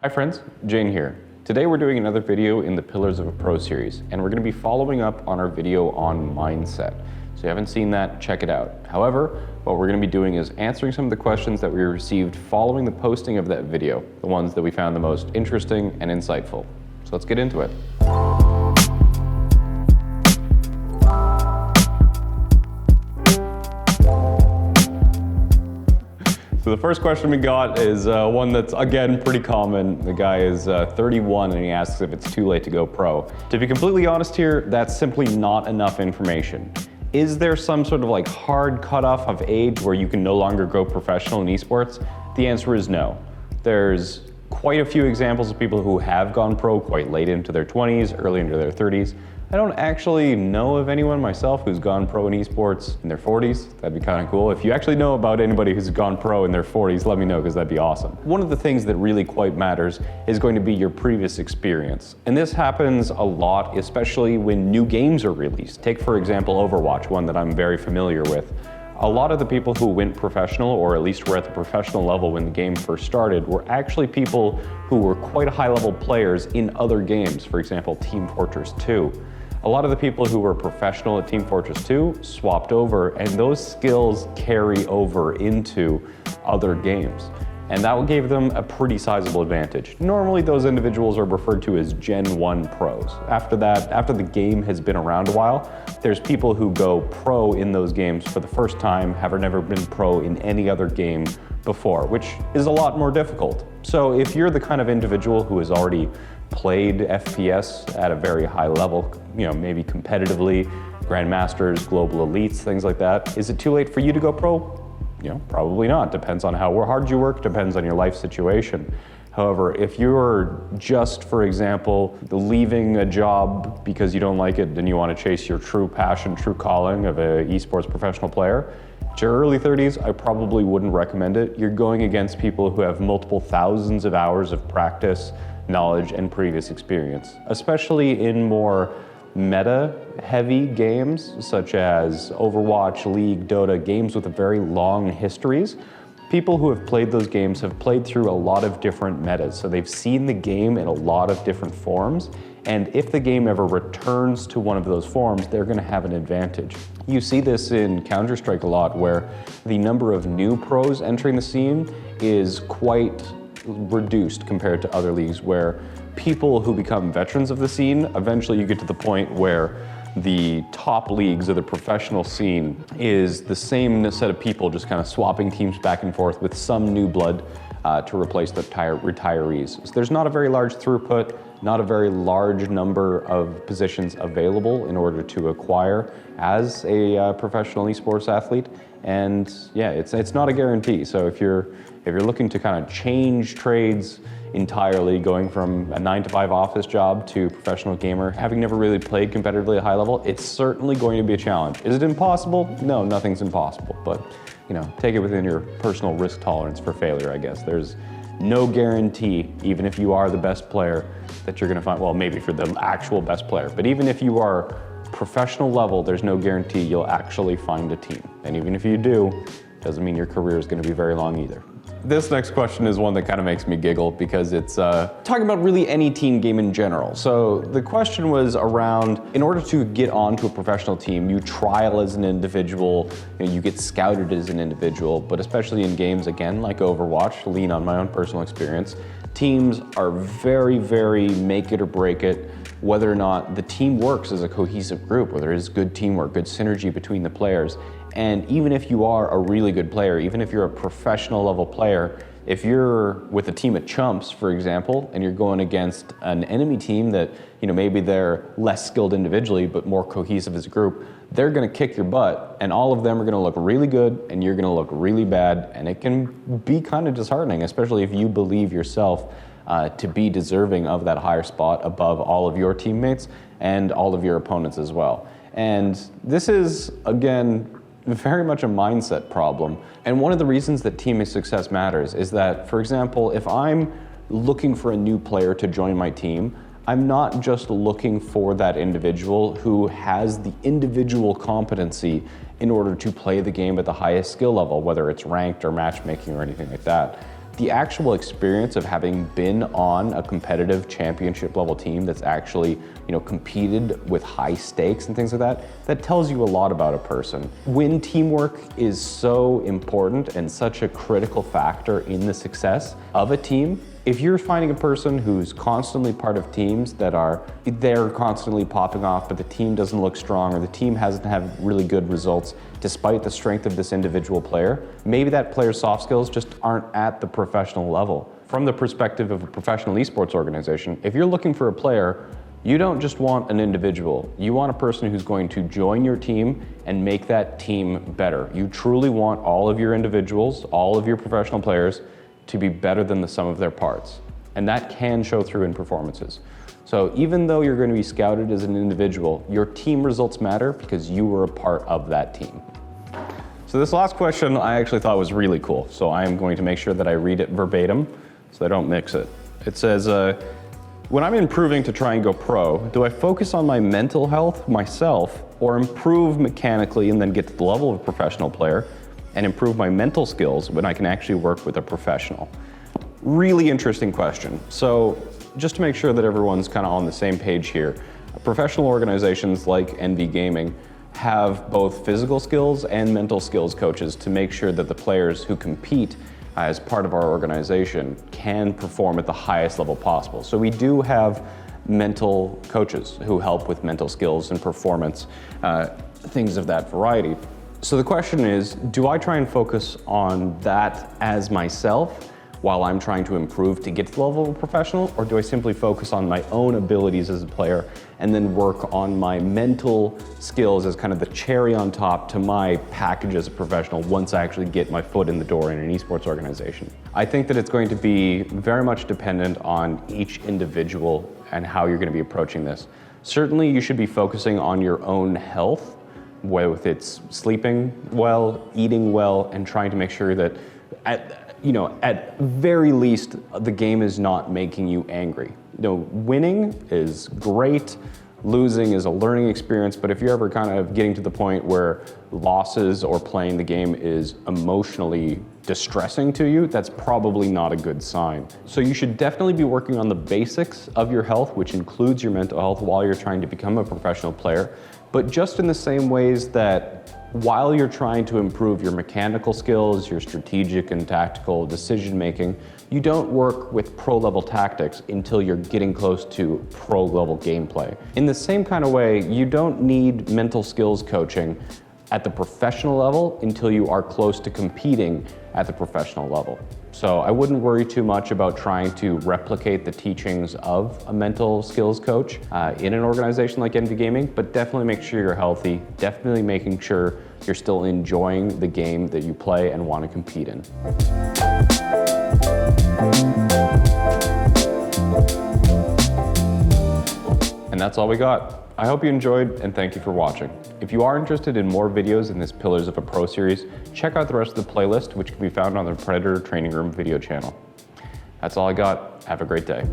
Hi friends, Jayne here. Today we're doing another video in the Pillars of a Pro series, and we're going to be following up on our video on mindset. So if you haven't seen that, check it out. However, what we're going to be doing is answering some of the questions that we received following the posting of that video, the ones that we found the most interesting and insightful. So let's get into it. So the first question we got is one that's, again, pretty common. The guy is 31 and he asks if it's too late to go pro. To be completely honest here, that's simply not enough information. Is there some sort of hard cutoff of age where you can no longer go professional in esports? The answer is no. There's quite a few examples of people who have gone pro quite late into their 20s, early into their 30s. I don't actually know of anyone myself who's gone pro in esports in their 40s. That'd be kind of cool. If you actually know about anybody who's gone pro in their 40s, let me know, because that'd be awesome. One of the things that really quite matters is going to be your previous experience. And this happens a lot, especially when new games are released. Take, for example, Overwatch, one that I'm very familiar with. A lot of the people who went professional, or at least were at the professional level when the game first started, were actually people who were quite high-level players in other games, for example, Team Fortress 2. A lot of the people who were professional at Team Fortress 2 swapped over, and those skills carry over into other games. And that gave them a pretty sizable advantage. Normally, those individuals are referred to as Gen 1 pros. After that, after the game has been around a while, there's people who go pro in those games for the first time, have never been pro in any other game before, which is a lot more difficult. So if you're the kind of individual who has already played FPS at a very high level, maybe competitively, grandmasters, global elites, things like that, is it too late for you to go pro? Probably not. Depends on how hard you work, depends on your life situation. However, if you're just, for example, leaving a job because you don't like it and you want to chase your true passion, true calling of an esports professional player, at your early 30s, I probably wouldn't recommend it. You're going against people who have multiple thousands of hours of practice, knowledge, and previous experience, especially in more meta-heavy games such as Overwatch, League, Dota, games with very long histories. People who have played those games have played through a lot of different metas, so they've seen the game in a lot of different forms, and if the game ever returns to one of those forms, they're going to have an advantage. You see this in Counter-Strike a lot, where the number of new pros entering the scene is quite reduced compared to other leagues, where people who become veterans of the scene, eventually you get to the point where the top leagues of the professional scene is the same set of people just kind of swapping teams back and forth with some new blood to replace the retirees. So there's not a very large throughput, not a very large number of positions available in order to acquire as a professional esports athlete. And yeah, it's not a guarantee. So if you're looking to kind of change trades entirely, going from a 9-to-5 office job to professional gamer, having never really played competitively at a high level, it's certainly going to be a challenge. Is it impossible? No, nothing's impossible. But take it within your personal risk tolerance for failure, I guess. There's no guarantee, even if you are the best player, that you're going to find, well, maybe for the actual best player, but even if you are professional level, there's no guarantee you'll actually find a team. And even if you do, doesn't mean your career is going to be very long either. This next question is one that kind of makes me giggle because it's talking about really any team game in general. So the question was around, in order to get onto a professional team, you trial as an individual, you get scouted as an individual, but especially in games, again, like Overwatch, lean on my own personal experience, teams are very, very make it or break it, whether or not the team works as a cohesive group, whether it is good teamwork, good synergy between the players. And even if you are a really good player, even if you're a professional level player, if you're with a team of chumps, for example, and you're going against an enemy team that, maybe they're less skilled individually, but more cohesive as a group, they're gonna kick your butt, and all of them are gonna look really good, and you're gonna look really bad, and it can be kind of disheartening, especially if you believe yourself to be deserving of that higher spot above all of your teammates and all of your opponents as well. And this is, again, very much a mindset problem. And one of the reasons that team success matters is that, for example, if I'm looking for a new player to join my team, I'm not just looking for that individual who has the individual competency in order to play the game at the highest skill level, whether it's ranked or matchmaking or anything like that. the actual experience of having been on a competitive championship level team that's actually, competed with high stakes and things like that, that tells you a lot about a person. When teamwork is so important and such a critical factor in the success of a team, if you're finding a person who's constantly part of teams they're constantly popping off, but the team doesn't look strong or the team hasn't had really good results despite the strength of this individual player, maybe that player's soft skills just aren't at the professional level. From the perspective of a professional esports organization, if you're looking for a player, you don't just want an individual. You want a person who's going to join your team and make that team better. You truly want all of your individuals, all of your professional players to be better than the sum of their parts. And that can show through in performances. So even though you're going to be scouted as an individual, your team results matter because you were a part of that team. So this last question I actually thought was really cool. So I am going to make sure that I read it verbatim so I don't mix it. It says, when I'm improving to try and go pro, do I focus on my mental health myself or improve mechanically and then get to the level of a professional player and improve my mental skills when I can actually work with a professional? Really interesting question. So just to make sure that everyone's kind of on the same page here, professional organizations like NV Gaming have both physical skills and mental skills coaches to make sure that the players who compete as part of our organization can perform at the highest level possible. So we do have mental coaches who help with mental skills and performance, things of that variety. So the question is, do I try and focus on that as myself while I'm trying to improve to get to the level of a professional, or do I simply focus on my own abilities as a player and then work on my mental skills as kind of the cherry on top to my package as a professional once I actually get my foot in the door in an esports organization? I think that it's going to be very much dependent on each individual and how you're going to be approaching this. Certainly you should be focusing on your own health, whether it's sleeping well, eating well, and trying to make sure that at very least, the game is not making you angry. Winning is great, losing is a learning experience, but if you're ever kind of getting to the point where losses or playing the game is emotionally distressing to you, that's probably not a good sign. So you should definitely be working on the basics of your health, which includes your mental health, while you're trying to become a professional player. But just in the same ways that while you're trying to improve your mechanical skills, your strategic and tactical decision making, you don't work with pro level tactics until you're getting close to pro level gameplay. In the same kind of way, you don't need mental skills coaching at the professional level until you are close to competing at the professional level. So I wouldn't worry too much about trying to replicate the teachings of a mental skills coach in an organization like NV Gaming, but definitely make sure you're healthy, definitely making sure you're still enjoying the game that you play and want to compete in. And that's all we got. I hope you enjoyed, and thank you for watching. If you are interested in more videos in this Pillars of a Pro series, check out the rest of the playlist, which can be found on the Predator Training Room video channel. That's all I got. Have a great day.